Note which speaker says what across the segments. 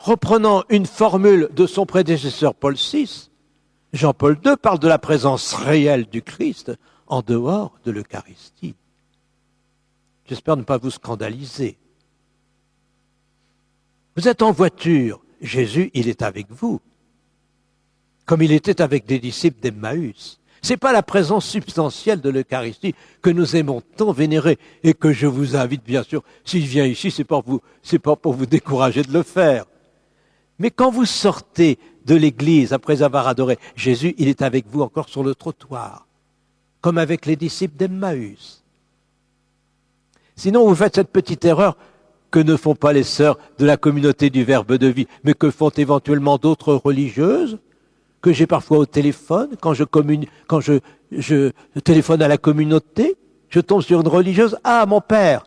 Speaker 1: reprenant une formule de son prédécesseur Paul VI, Jean-Paul II parle de la présence réelle du Christ en dehors de l'Eucharistie. J'espère ne pas vous scandaliser. Vous êtes en voiture, Jésus, il est avec vous, comme il était avec des disciples d'Emmaüs. Ce n'est pas la présence substantielle de l'Eucharistie que nous aimons tant vénérer et que je vous invite, bien sûr, si je viens ici, ce n'est pas pour vous décourager de le faire. Mais quand vous sortez de l'église après avoir adoré Jésus, il est avec vous encore sur le trottoir, comme avec les disciples d'Emmaüs. Sinon, vous faites cette petite erreur que ne font pas les sœurs de la communauté du Verbe de vie, mais que font éventuellement d'autres religieuses, que j'ai parfois au téléphone, quand je téléphone à la communauté, je tombe sur une religieuse, « Ah, mon père,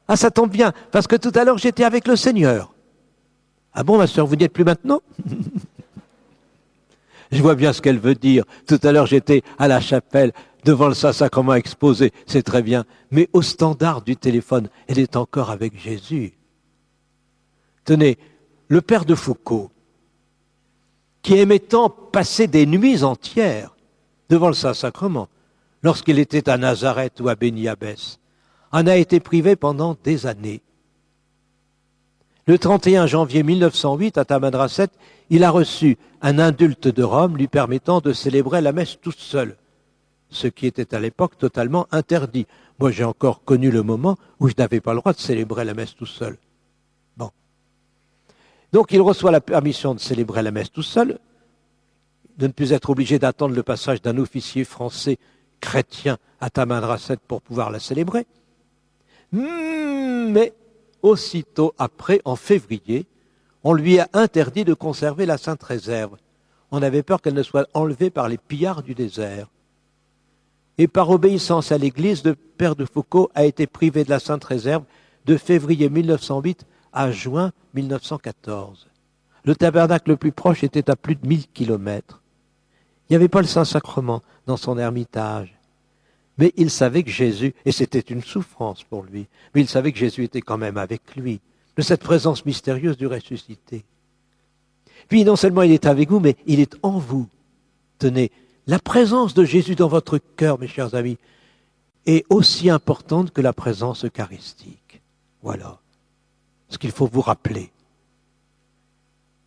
Speaker 1: ah, ça tombe bien, parce que tout à l'heure j'étais avec le Seigneur. » Ah bon, ma sœur, vous n'y êtes plus maintenant? Je vois bien ce qu'elle veut dire. Tout à l'heure, j'étais à la chapelle, devant le Saint-Sacrement exposé, c'est très bien. Mais au standard du téléphone, elle est encore avec Jésus. Tenez, le père de Foucault, qui aimait tant passer des nuits entières devant le Saint-Sacrement, lorsqu'il était à Nazareth ou à Béni-Abbès, en a été privé pendant des années. Le 31 janvier 1908, à Tamanrasset, il a reçu un indulte de Rome lui permettant de célébrer la messe tout seul, ce qui était à l'époque totalement interdit. Moi, j'ai encore connu le moment où je n'avais pas le droit de célébrer la messe tout seul. Bon. Donc, il reçoit la permission de célébrer la messe tout seul, de ne plus être obligé d'attendre le passage d'un officier français chrétien à Tamanrasset pour pouvoir la célébrer. Mais aussitôt après, en février, on lui a interdit de conserver la Sainte Réserve. On avait peur qu'elle ne soit enlevée par les pillards du désert. Et par obéissance à l'Église, le père de Foucault a été privé de la Sainte Réserve de février 1908 à juin 1914. Le tabernacle le plus proche était à plus de 1000 kilomètres. Il n'y avait pas le Saint-Sacrement dans son ermitage. Mais il savait que Jésus, et c'était une souffrance pour lui, mais il savait que Jésus était quand même avec lui, de cette présence mystérieuse du ressuscité. Puis non seulement il est avec vous, mais il est en vous. Tenez, la présence de Jésus dans votre cœur, mes chers amis, est aussi importante que la présence eucharistique. Voilà ce qu'il faut vous rappeler.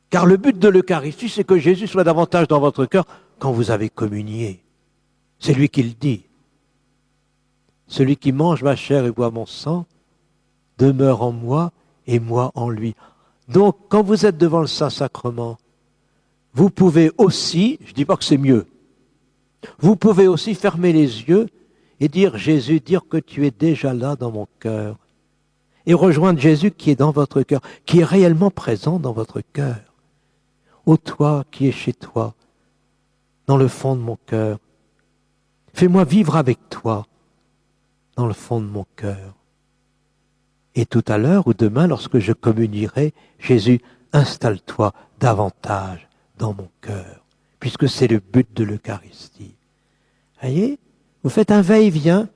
Speaker 1: Car le but de l'Eucharistie, c'est que Jésus soit davantage dans votre cœur quand vous avez communié. C'est lui qui le dit. Celui qui mange ma chair et boit mon sang demeure en moi et moi en lui. Donc, quand vous êtes devant le Saint-Sacrement, vous pouvez aussi, je ne dis pas que c'est mieux, vous pouvez aussi fermer les yeux et dire, Jésus, dire que tu es déjà là dans mon cœur. Et rejoindre Jésus qui est dans votre cœur, qui est réellement présent dans votre cœur. Ô toi qui es chez toi, dans le fond de mon cœur, fais-moi vivre avec toi dans le fond de mon cœur. Et tout à l'heure ou demain, lorsque je communierai, Jésus, installe-toi davantage dans mon cœur, puisque c'est le but de l'Eucharistie. Voyez, vous faites un va-et-vient,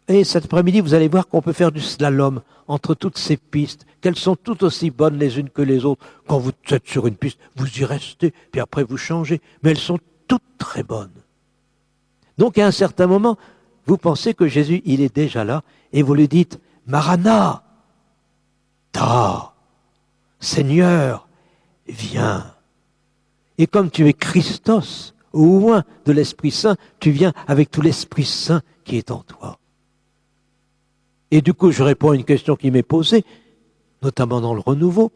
Speaker 1: et cet après-midi, vous allez voir qu'on peut faire du slalom entre toutes ces pistes, qu'elles sont toutes aussi bonnes les unes que les autres. Quand vous êtes sur une piste, vous y restez, puis après vous changez, mais elles sont toutes très bonnes. Donc à un certain moment, vous pensez que Jésus, il est déjà là, et vous lui dites, Maranatha, Seigneur, viens. Et comme tu es Christos, au loin de l'Esprit Saint, tu viens avec tout l'Esprit Saint qui est en toi. Et du coup, je réponds à une question qui m'est posée, notamment dans le renouveau.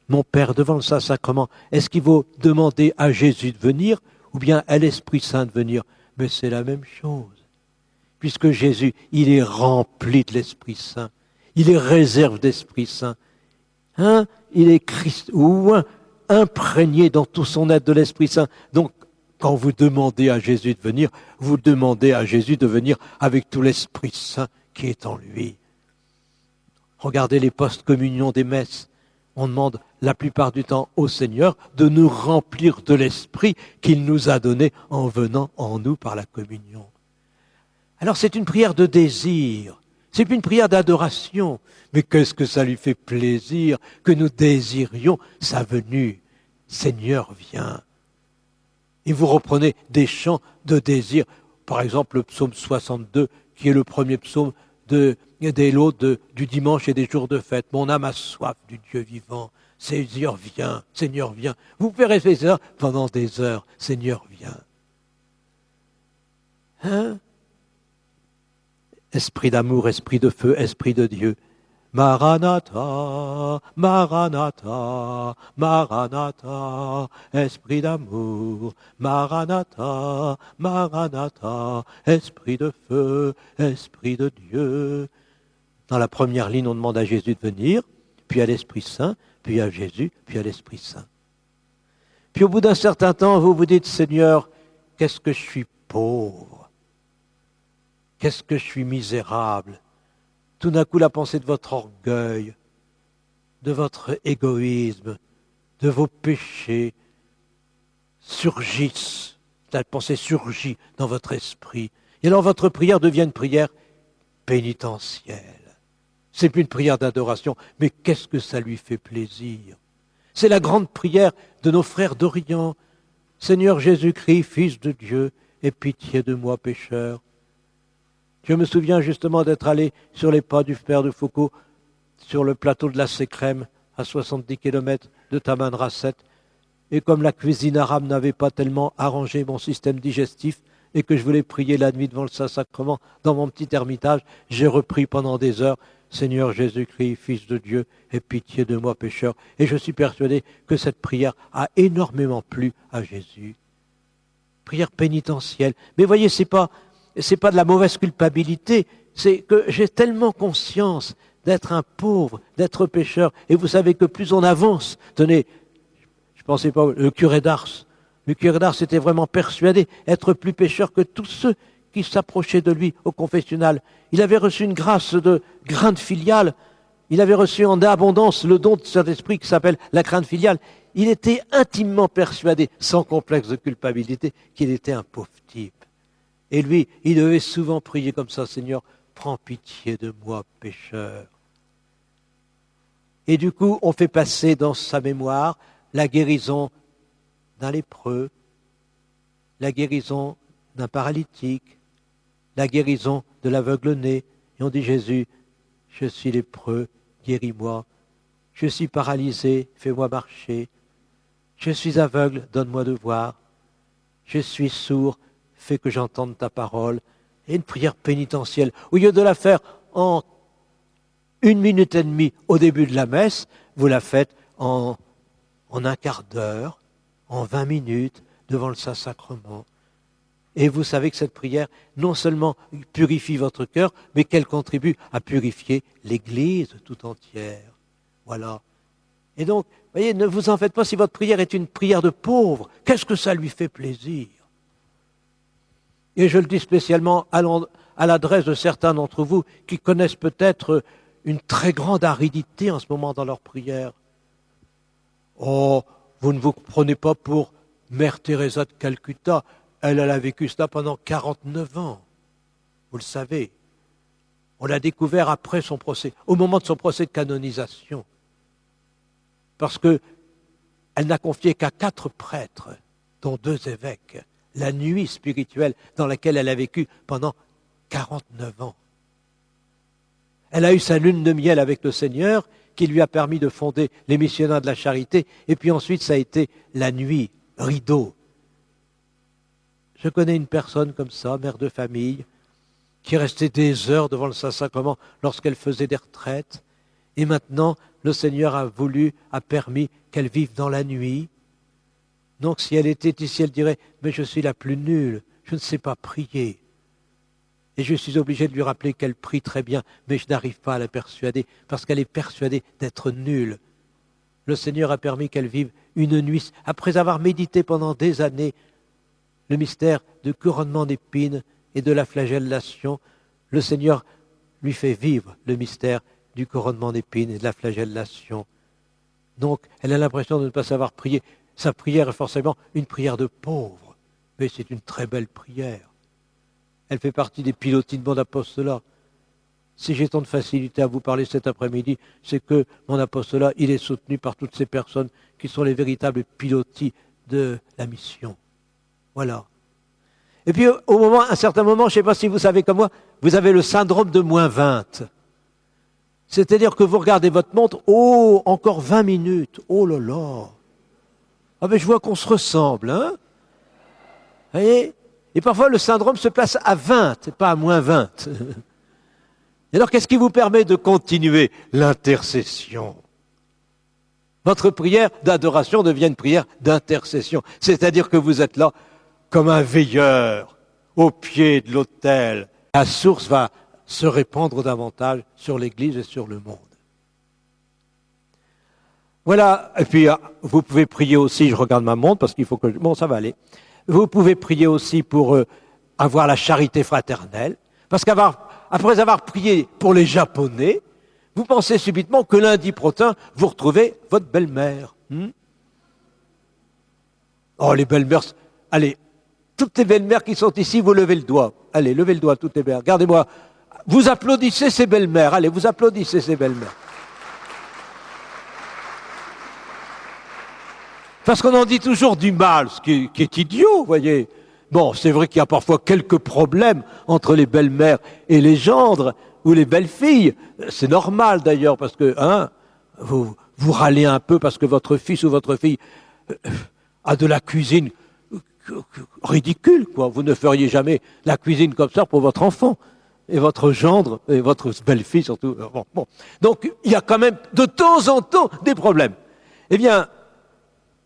Speaker 1: Mon Père, devant le Saint-Sacrement, est-ce qu'il faut demander à Jésus de venir ou bien à l'Esprit Saint de venir? Mais c'est la même chose. Puisque Jésus, il est rempli de l'Esprit Saint. Il est réserve d'Esprit Saint. Il est Christ, ou imprégné dans tout son être de l'Esprit Saint. Donc, quand vous demandez à Jésus de venir, vous demandez à Jésus de venir avec tout l'Esprit Saint qui est en lui. Regardez les post-communions des messes. On demande la plupart du temps au Seigneur de nous remplir de l'Esprit qu'il nous a donné en venant en nous par la communion. Alors c'est une prière de désir, C'est plus une prière d'adoration. Mais qu'est-ce que ça lui fait plaisir que nous désirions sa venue. Seigneur, viens. Et vous reprenez des chants de désir. Par exemple, le psaume 62, qui est le premier psaume des lots du dimanche et des jours de fête. Mon âme a soif du Dieu vivant. Seigneur, viens. Seigneur, viens. Vous pouvez rester ça pendant des heures. Seigneur, viens. Hein? Esprit d'amour, esprit de feu, esprit de Dieu. Maranatha, Maranatha, Maranatha, esprit d'amour, Maranatha, Maranatha, esprit de feu, esprit de Dieu. Dans la première ligne, on demande à Jésus de venir, puis à l'Esprit Saint, puis à Jésus, puis à l'Esprit Saint. Puis au bout d'un certain temps, vous vous dites, Seigneur, qu'est-ce que je suis pauvre, qu'est-ce que je suis misérable. Tout d'un coup, la pensée de votre orgueil, de votre égoïsme, de vos péchés surgissent. La pensée surgit dans votre esprit. Et alors votre prière devient une prière pénitentielle. C'est plus une prière d'adoration, mais qu'est-ce que ça lui fait plaisir. C'est la grande prière de nos frères d'Orient. Seigneur Jésus-Christ, Fils de Dieu, aie pitié de moi, pécheur. Je me souviens justement d'être allé sur les pas du père de Foucault, sur le plateau de la Sécrème, à 70 km de Tamanrasset. Et comme la cuisine arabe n'avait pas tellement arrangé mon système digestif et que je voulais prier la nuit devant le Saint-Sacrement dans mon petit ermitage, j'ai repris pendant des heures « Seigneur Jésus-Christ, Fils de Dieu, aie pitié de moi, pécheur ». Et je suis persuadé que cette prière a énormément plu à Jésus. Prière pénitentielle. Mais voyez, c'est pas de la mauvaise culpabilité, c'est que j'ai tellement conscience d'être un pauvre, d'être pécheur. Et vous savez que plus on avance, tenez, je pensais pas, le curé d'Ars était vraiment persuadé être plus pécheur que tous ceux qui s'approchaient de lui au confessionnal. Il avait reçu une grâce de crainte filiale, il avait reçu en abondance le don de Saint-Esprit qui s'appelle la crainte filiale. Il était intimement persuadé, sans complexe de culpabilité, qu'il était un pauvre type. Et lui, il devait souvent prier comme ça, Seigneur, prends pitié de moi, pécheur. Et du coup, on fait passer dans sa mémoire la guérison d'un lépreux, la guérison d'un paralytique, la guérison de l'aveugle-né. Et on dit, Jésus, je suis lépreux, guéris-moi. Je suis paralysé, fais-moi marcher. Je suis aveugle, donne-moi de voir. Je suis sourd, fais que j'entende ta parole. Et une prière pénitentielle. Au lieu de la faire en 1 minute et demie au début de la messe, vous la faites en un quart d'heure, en 20 minutes, devant le Saint-Sacrement. Et vous savez que cette prière, non seulement purifie votre cœur, mais qu'elle contribue à purifier l'Église tout entière. Voilà. Et donc, voyez, ne vous en faites pas si votre prière est une prière de pauvre. Qu'est-ce que ça lui fait plaisir? Et je le dis spécialement à l'adresse de certains d'entre vous qui connaissent peut-être une très grande aridité en ce moment dans leur prière. Oh, vous ne vous prenez pas pour Mère Teresa de Calcutta. Elle a vécu cela pendant 49 ans. Vous le savez. On l'a découvert après son procès, au moment de son procès de canonisation. Parce qu'elle n'a confié qu'à 4 prêtres, dont 2 évêques, la nuit spirituelle dans laquelle elle a vécu pendant 49 ans. Elle a eu sa lune de miel avec le Seigneur, qui lui a permis de fonder les missionnaires de la charité, et puis ensuite ça a été la nuit, rideau. Je connais une personne comme ça, mère de famille, qui est restée des heures devant le Saint-Sacrement lorsqu'elle faisait des retraites, et maintenant le Seigneur a permis qu'elle vive dans la nuit. Donc si elle était ici, elle dirait « Mais je suis la plus nulle, je ne sais pas prier ». Et je suis obligé de lui rappeler qu'elle prie très bien, mais je n'arrive pas à la persuader, parce qu'elle est persuadée d'être nulle. Le Seigneur a permis qu'elle vive une nuit, après avoir médité pendant des années le mystère du couronnement d'épines et de la flagellation. Le Seigneur lui fait vivre le mystère du couronnement d'épines et de la flagellation. Donc, elle a l'impression de ne pas savoir prier. Sa prière est forcément une prière de pauvre, mais c'est une très belle prière. Elle fait partie des pilotines de mon apostolat. Si j'ai tant de facilité à vous parler cet après-midi, c'est que mon apostolat, il est soutenu par toutes ces personnes qui sont les véritables pilotis de la mission. Voilà. Et puis, à un certain moment, je ne sais pas si vous savez comme moi, vous avez le syndrome de -20. C'est-à-dire que vous regardez votre montre, oh, encore 20 minutes, oh là là. Ah ben je vois qu'on se ressemble, hein. Vous voyez? Et parfois le syndrome se place à 20, et pas à -20. Et alors qu'est-ce qui vous permet de continuer? L'intercession. Votre prière d'adoration devient une prière d'intercession. C'est-à-dire que vous êtes là comme un veilleur au pied de l'autel. La source va se répandre davantage sur l'Église et sur le monde. Voilà, et puis vous pouvez prier aussi, je regarde ma montre parce qu'il faut que... Bon, ça va aller. Vous pouvez prier aussi pour avoir la charité fraternelle, parce qu'après avoir prié pour les Japonais, vous pensez subitement que lundi prochain, vous retrouvez votre belle-mère. Oh, les belles-mères, allez, toutes les belles-mères qui sont ici, vous levez le doigt. Allez, levez le doigt, toutes les belles-mères. Regardez-moi, vous applaudissez ces belles-mères. Allez, vous applaudissez ces belles-mères. Parce qu'on en dit toujours du mal, ce qui est idiot, vous voyez. Bon, c'est vrai qu'il y a parfois quelques problèmes entre les belles-mères et les gendres, ou les belles-filles. C'est normal d'ailleurs, parce que vous râlez un peu parce que votre fils ou votre fille a de la cuisine ridicule, quoi. Vous ne feriez jamais la cuisine comme ça pour votre enfant, et votre gendre, et votre belle-fille surtout. Bon. Donc, il y a quand même de temps en temps des problèmes. Eh bien,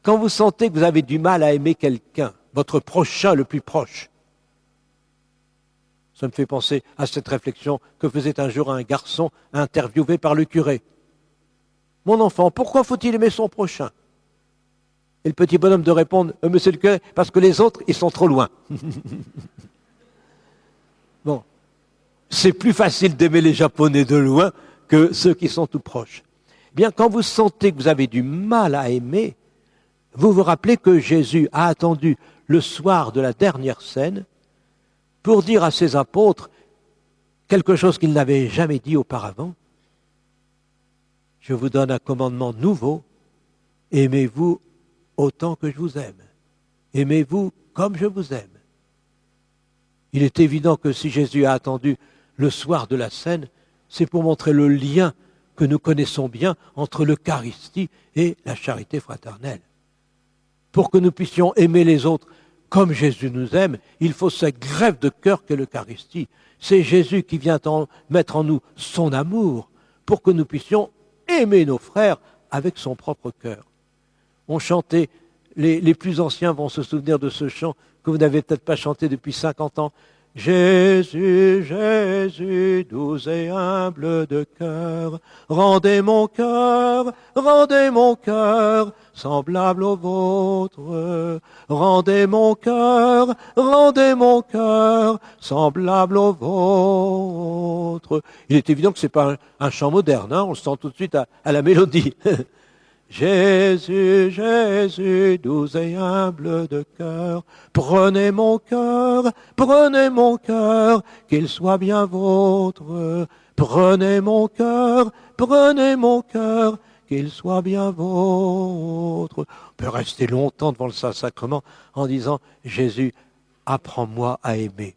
Speaker 1: quand vous sentez que vous avez du mal à aimer quelqu'un, votre prochain le plus proche, ça me fait penser à cette réflexion que faisait un jour un garçon interviewé par le curé. « Mon enfant, pourquoi faut-il aimer son prochain ?» Et le petit bonhomme de répondre « Monsieur le curé, parce que les autres, ils sont trop loin. » Bon, c'est plus facile d'aimer les Japonais de loin que ceux qui sont tout proches. Bien, quand vous sentez que vous avez du mal à aimer, vous vous rappelez que Jésus a attendu le soir de la dernière scène pour dire à ses apôtres quelque chose qu'il n'avait jamais dit auparavant. Je vous donne un commandement nouveau, aimez-vous autant que je vous aime. Aimez-vous comme je vous aime. Il est évident que si Jésus a attendu le soir de la scène, c'est pour montrer le lien que nous connaissons bien entre l'Eucharistie et la charité fraternelle. Pour que nous puissions aimer les autres comme Jésus nous aime, il faut cette grève de cœur qu'est l'Eucharistie. C'est Jésus qui vient mettre en nous son amour pour que nous puissions aimer nos frères avec son propre cœur. On chantait, les plus anciens vont se souvenir de ce chant que vous n'avez peut-être pas chanté depuis 50 ans. Jésus, Jésus, doux et humble de cœur, rendez mon cœur semblable au vôtre. Rendez mon cœur semblable au vôtre. Il est évident que ce n'est pas un chant moderne, on le sent tout de suite à la mélodie. Jésus, Jésus, doux et humble de cœur, prenez mon cœur, qu'il soit bien vôtre. Prenez mon cœur, qu'il soit bien vôtre. On peut rester longtemps devant le Saint-Sacrement en disant « Jésus, apprends-moi à aimer ».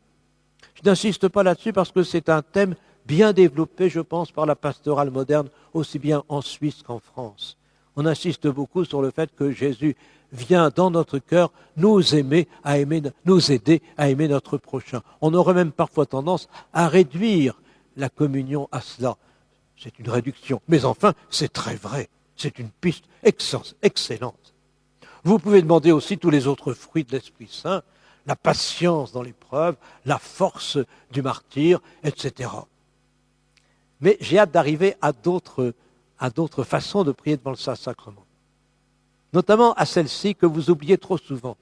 Speaker 1: Je n'insiste pas là-dessus parce que c'est un thème bien développé, je pense, par la pastorale moderne, aussi bien en Suisse qu'en France. On insiste beaucoup sur le fait que Jésus vient dans notre cœur nous aider à aimer notre prochain. On aurait même parfois tendance à réduire la communion à cela. C'est une réduction. Mais enfin, c'est très vrai. C'est une piste excellente. Vous pouvez demander aussi tous les autres fruits de l'Esprit Saint, la patience dans l'épreuve, la force du martyr, etc. Mais j'ai hâte d'arriver à d'autres façons de prier devant le Saint-Sacrement. Notamment à celle-ci que vous oubliez trop souvent.